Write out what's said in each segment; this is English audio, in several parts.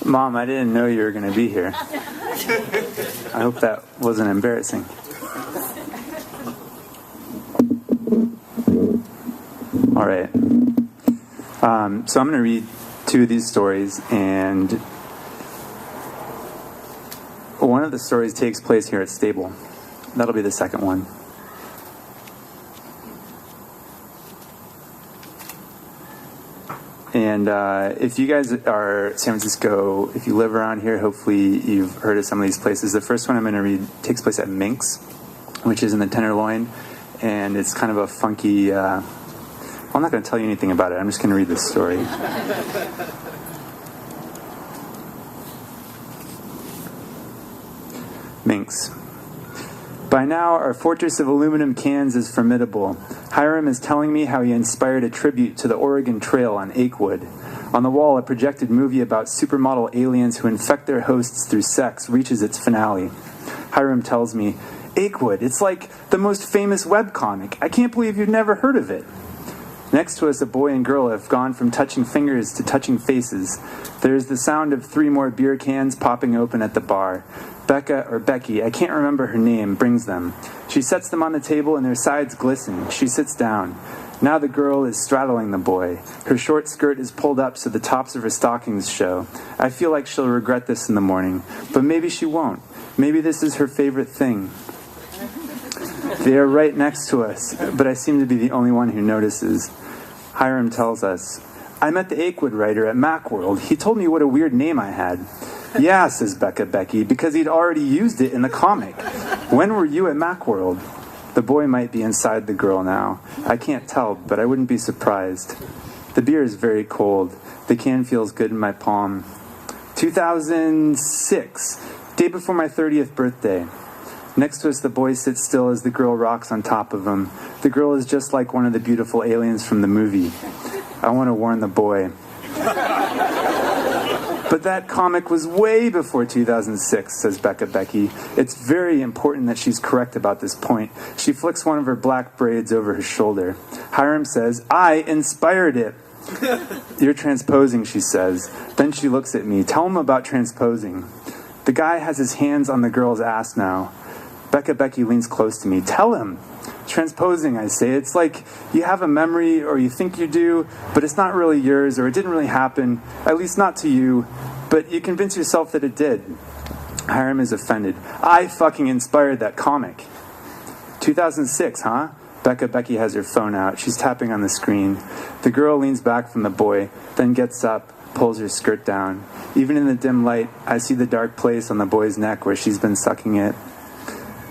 Mom, I didn't know you were going to be here. I hope that wasn't embarrassing. All right. So I'm going to read two of these stories, and one of the stories takes place here at Stable. That'll be the second one. And if you guys are San Francisco, if you live around here, hopefully you've heard of some of these places. The first one I'm going to read takes place at Minx, which is in the Tenderloin, and it's kind of a funky... I'm not going to tell you anything about it. I'm just going to read this story. Minx. By now, our fortress of aluminum cans is formidable. Hiram is telling me how he inspired a tribute to the Oregon Trail on Achewood. On the wall, a projected movie about supermodel aliens who infect their hosts through sex reaches its finale. Hiram tells me, Achewood, it's like the most famous webcomic. I can't believe you've never heard of it. Next to us, a boy and girl have gone from touching fingers to touching faces. There's the sound of 3 more beer cans popping open at the bar. Becca, or Becky, I can't remember her name, brings them. She sets them on the table and their sides glisten. She sits down. Now the girl is straddling the boy. Her short skirt is pulled up so the tops of her stockings show. I feel like she'll regret this in the morning, but maybe she won't. Maybe this is her favorite thing. They are right next to us, but I seem to be the only one who notices. Hiram tells us, I met the Achewood writer at Macworld. He told me what a weird name I had. Yeah, says Becky, because he'd already used it in the comic. When were you at Macworld? The boy might be inside the girl now. I can't tell, but I wouldn't be surprised. The beer is very cold. The can feels good in my palm. 2006, day before my 30th birthday. Next to us, the boy sits still as the girl rocks on top of him. The girl is just like one of the beautiful aliens from the movie. I want to warn the boy. But that comic was way before 2006, says Becky. It's very important that she's correct about this point. She flicks one of her black braids over her shoulder. Hiram says, I inspired it. You're transposing, she says. Then she looks at me. Tell him about transposing. The guy has his hands on the girl's ass now. Becky leans close to me. Tell him. Transposing, I say. It's like you have a memory, or you think you do, but it's not really yours, or it didn't really happen, at least not to you, but you convince yourself that it did. Hiram is offended. I fucking inspired that comic. 2006, huh? Becky has her phone out. She's tapping on the screen. The girl leans back from the boy, then gets up, pulls her skirt down. Even in the dim light, I see the dark place on the boy's neck where she's been sucking it.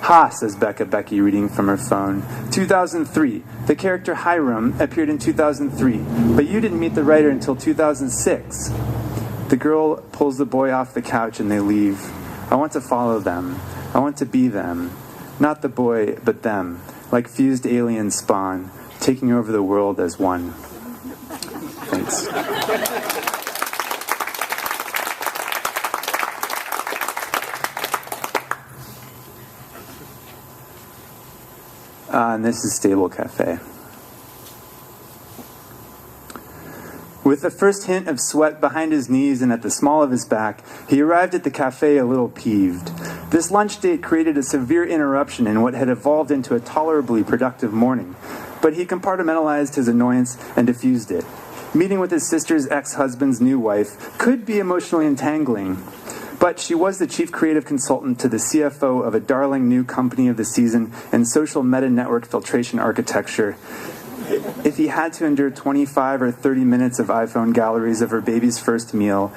Ha, says Becky, reading from her phone. 2003. The character Hiram appeared in 2003, but you didn't meet the writer until 2006. The girl pulls the boy off the couch and they leave. I want to follow them. I want to be them. Not the boy, but them. Like fused alien spawn, taking over the world as one. Thanks. And this is Stable Cafe. With the first hint of sweat behind his knees and at the small of his back, he arrived at the cafe a little peeved. This lunch date created a severe interruption in what had evolved into a tolerably productive morning, but he compartmentalized his annoyance and diffused it. Meeting with his sister's ex-husband's new wife could be emotionally entangling, but she was the chief creative consultant to the CFO of a darling new company of the season in social meta-network filtration architecture. If he had to endure 25 or 30 minutes of iPhone galleries of her baby's first meal,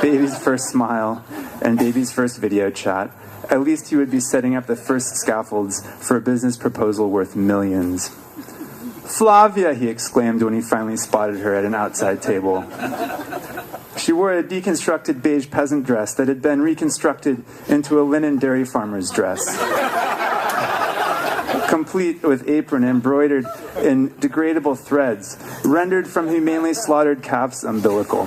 baby's first smile, and baby's first video chat, at least he would be setting up the first scaffolds for a business proposal worth millions. Flavia, he exclaimed when he finally spotted her at an outside table. She wore a deconstructed beige peasant dress that had been reconstructed into a linen dairy farmer's dress, complete with apron embroidered in degradable threads, rendered from humanely slaughtered calf's umbilical.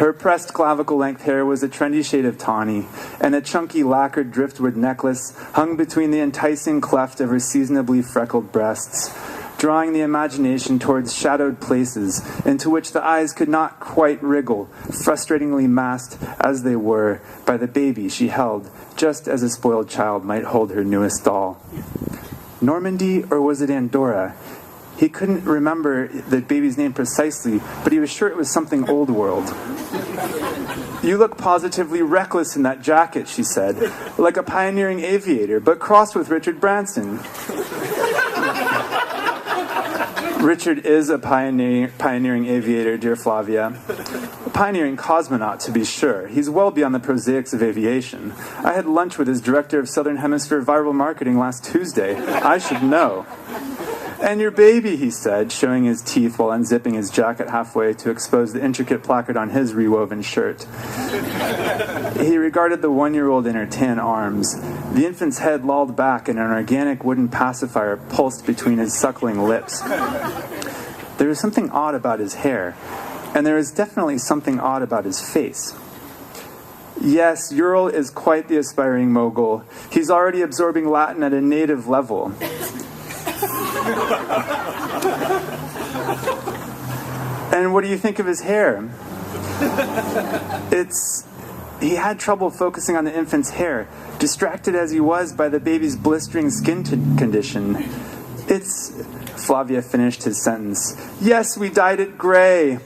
Her pressed clavicle-length hair was a trendy shade of tawny, and a chunky lacquered driftwood necklace hung between the enticing cleft of her seasonably freckled breasts. drawing the imagination towards shadowed places into which the eyes could not quite wriggle, frustratingly masked as they were by the baby she held, just as a spoiled child might hold her newest doll. Normandy, or was it Andorra? He couldn't remember the baby's name precisely, but he was sure it was something old world. "You look positively reckless in that jacket," she said, "like a pioneering aviator, but crossed with Richard Branson." Richard is a pioneering aviator, dear Flavia. A pioneering cosmonaut, to be sure. He's well beyond the prosaics of aviation. I had lunch with his director of Southern Hemisphere viral marketing last Tuesday. I should know. "And your baby," he said, showing his teeth while unzipping his jacket halfway to expose the intricate placard on his rewoven shirt. He regarded the 1-year-old in her tan arms. The infant's head lolled back and an organic wooden pacifier pulsed between his suckling lips. There was something odd about his hair, and there was definitely something odd about his face. Yes, Ural is quite the aspiring mogul. He's already absorbing Latin at a native level. And what do you think of his hair? He had trouble focusing on the infant's hair, distracted as he was by the baby's blistering skin condition. Flavia finished his sentence. "Yes, we dyed it gray.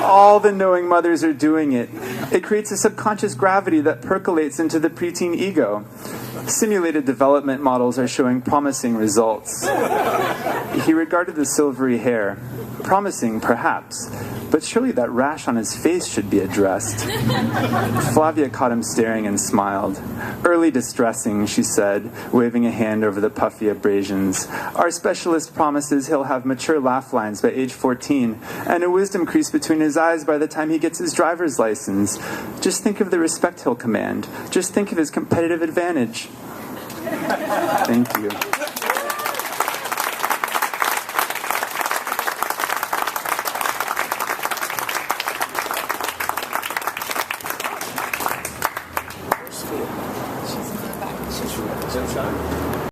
All the knowing mothers are doing it. It creates a subconscious gravity that percolates into the preteen ego. Simulated development models are showing promising results." He regarded the silvery hair. Promising, perhaps, but surely that rash on his face should be addressed. Flavia caught him staring and smiled. "Early distressing," she said, waving a hand over the puffy abrasions. "Our specialist promises he'll have mature laugh lines by age 14, and a wisdom crease between his eyes by the time he gets his driver's license. Just think of the respect he'll command. Just think of his competitive advantage." Thank you. Sunshine?